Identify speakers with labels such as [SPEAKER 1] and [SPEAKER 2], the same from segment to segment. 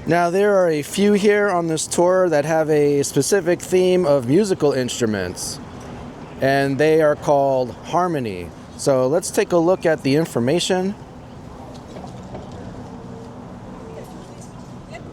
[SPEAKER 1] Now there are a few here on this tour that have a specific theme of musical instruments, and they are called harmony. So let's take a look at the information.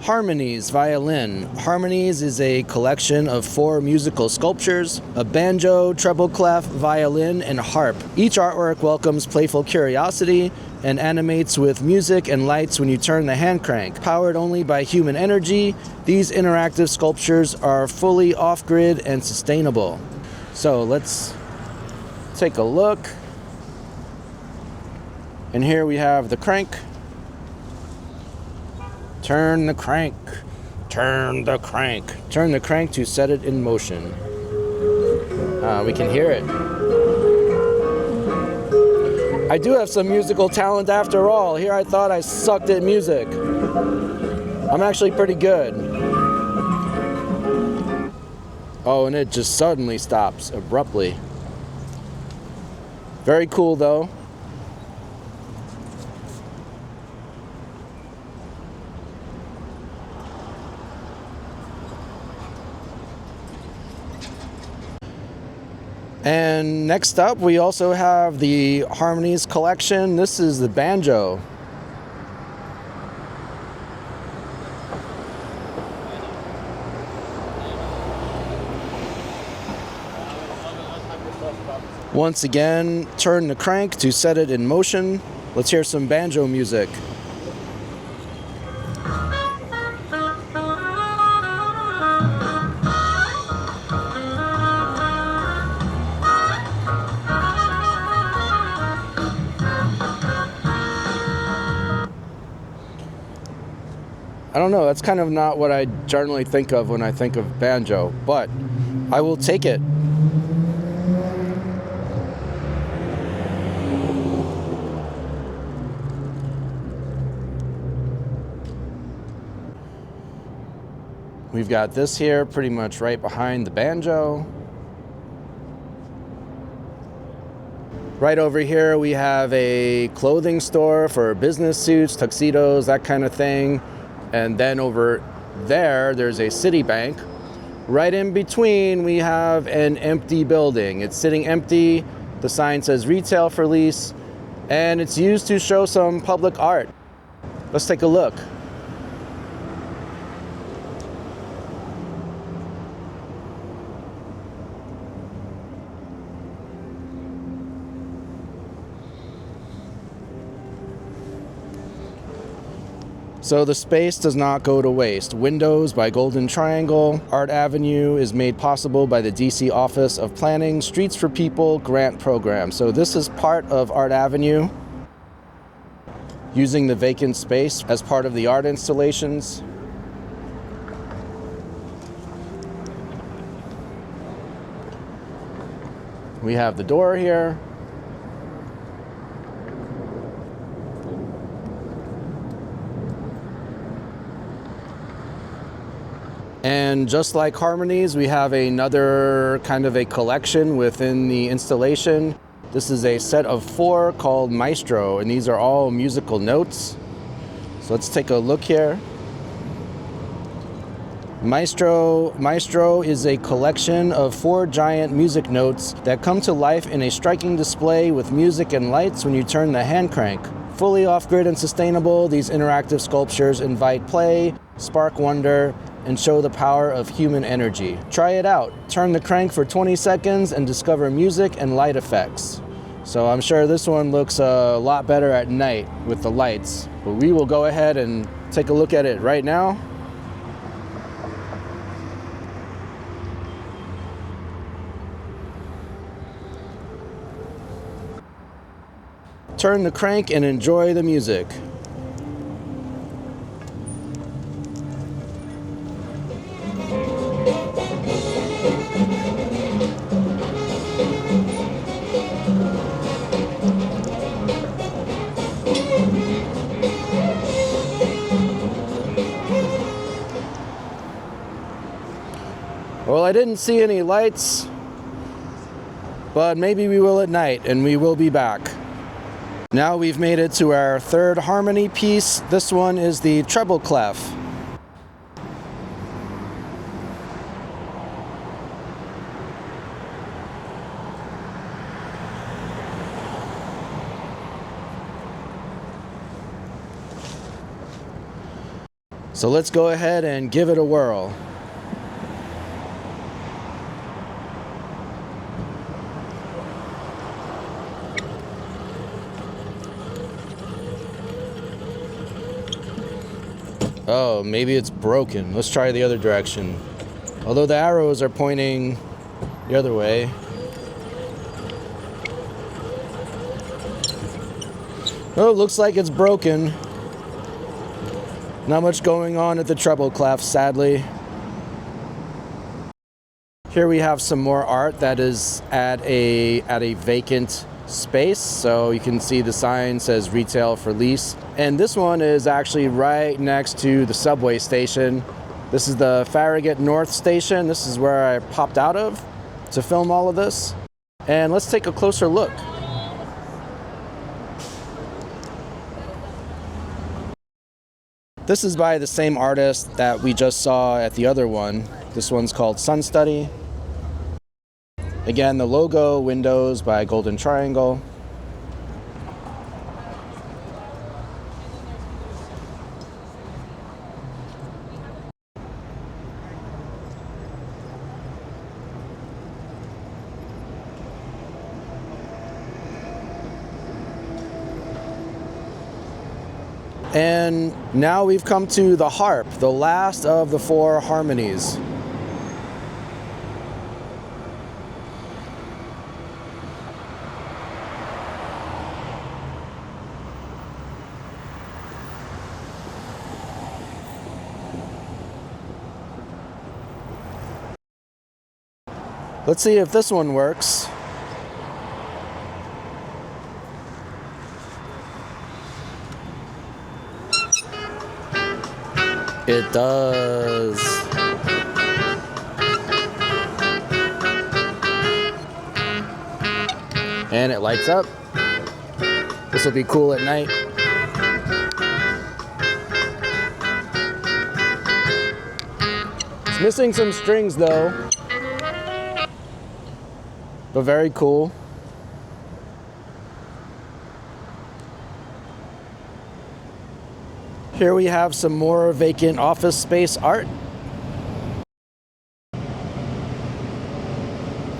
[SPEAKER 1] Harmonies violin. Harmonies is a collection of 4 musical sculptures: a banjo, treble clef, violin, and harp. Each artwork welcomes playful curiosity and animates with music and lights when you turn the hand crank. Powered only by human energy, these interactive sculptures are fully off-grid and sustainable. So let's take a look. And here we have the crank. Turn the crank, turn the crank. Turn the crank to set it in motion. We can hear it. I do have some musical talent after all. Here I thought I sucked at music. I'm actually pretty good. Oh, and it just suddenly stops abruptly. Very cool though. And next up, we also have the Harmonies collection. This is the banjo. Once again, turn the crank to set it in motion. Let's hear some banjo music. I don't know, that's kind of not what I generally think of when I think of banjo, but I will take it. We've got this here pretty much right behind the banjo. Right over here we have a clothing store for business suits, tuxedos, that kind of thing. And then over there, there's a Citibank. Right in between, we have an empty building. It's sitting empty. The sign says retail for lease, and it's used to show some public art. Let's take a look. So the space does not go to waste. Windows by Golden Triangle. Art Avenue is made possible by the DC Office of Planning Streets for People grant program. So this is part of Art Avenue, using the vacant space as part of the art installations. We have the door here. And just like Harmonies, we have another kind of a collection within the installation. This is a set of 4 called Maestro, and these are all musical notes. So let's take a look here. Maestro is a collection of 4 giant music notes that come to life in a striking display with music and lights when you turn the hand crank. Fully off-grid and sustainable, these interactive sculptures invite play, spark wonder, and show the power of human energy. Try it out. Turn the crank for 20 seconds and discover music and light effects. So I'm sure this one looks a lot better at night with the lights. But we will go ahead and take a look at it right now. Turn the crank and enjoy the music. Well, I didn't see any lights, but maybe we will at night, and we will be back. Now we've made it to our third harmony piece. This one is the treble clef. So let's go ahead and give it a whirl. Oh, maybe it's broken. Let's try the other direction. Although the arrows are pointing the other way. Oh, it looks like it's broken. Not much going on at the treble clef, sadly. Here we have some more art that is at a vacant space. So you can see the sign says retail for lease. And this one is actually right next to the subway station. This is the Farragut North station. This is where I popped out of to film all of this. And let's take a closer look. This is by the same artist that we just saw at the other one. This one's called Sun Study. Again, the logo, Windows by Golden Triangle. And now we've come to the harp, the last of the four harmonies. Let's see if this one works. It does. And it lights up. This will be cool at night. It's missing some strings though, but very cool. Here we have some more vacant office space art.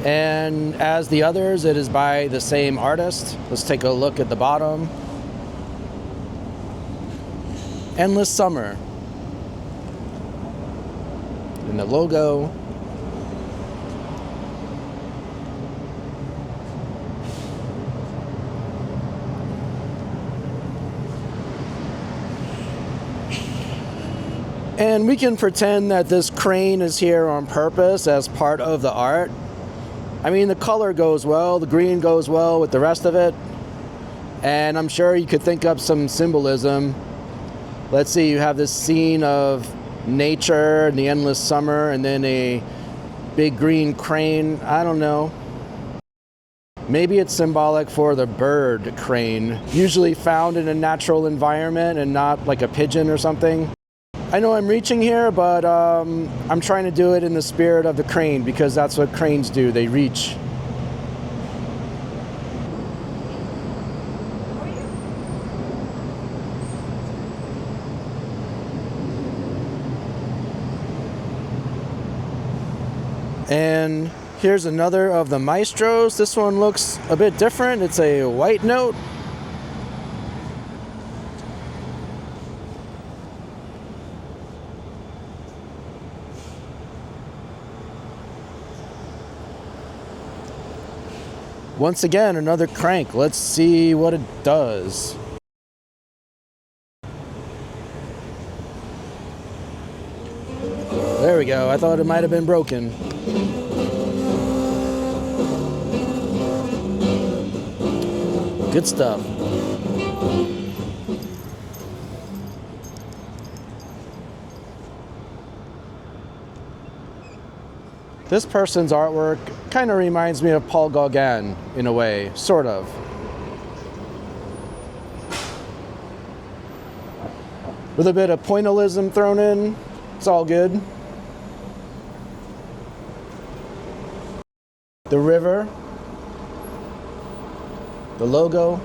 [SPEAKER 1] And as the others, it is by the same artist. Let's take a look at the bottom. Endless Summer. And the logo. And we can pretend that this crane is here on purpose as part of the art. I mean, the color goes well, the green goes well with the rest of it. And I'm sure you could think up some symbolism. Let's see, you have this scene of nature and the endless summer and then a big green crane. I don't know. Maybe it's symbolic for the bird crane, usually found in a natural environment and not like a pigeon or something. I know I'm reaching here, but I'm trying to do it in the spirit of the crane because that's what cranes do, they reach. And here's another of the maestros. This one looks a bit different. It's a white note. Once again, another crank. Let's see what it does. There we go. I thought it might have been broken. Good stuff. This person's artwork kind of reminds me of Paul Gauguin in a way, sort of. With a bit of pointillism thrown in, it's all good. The river, the logo.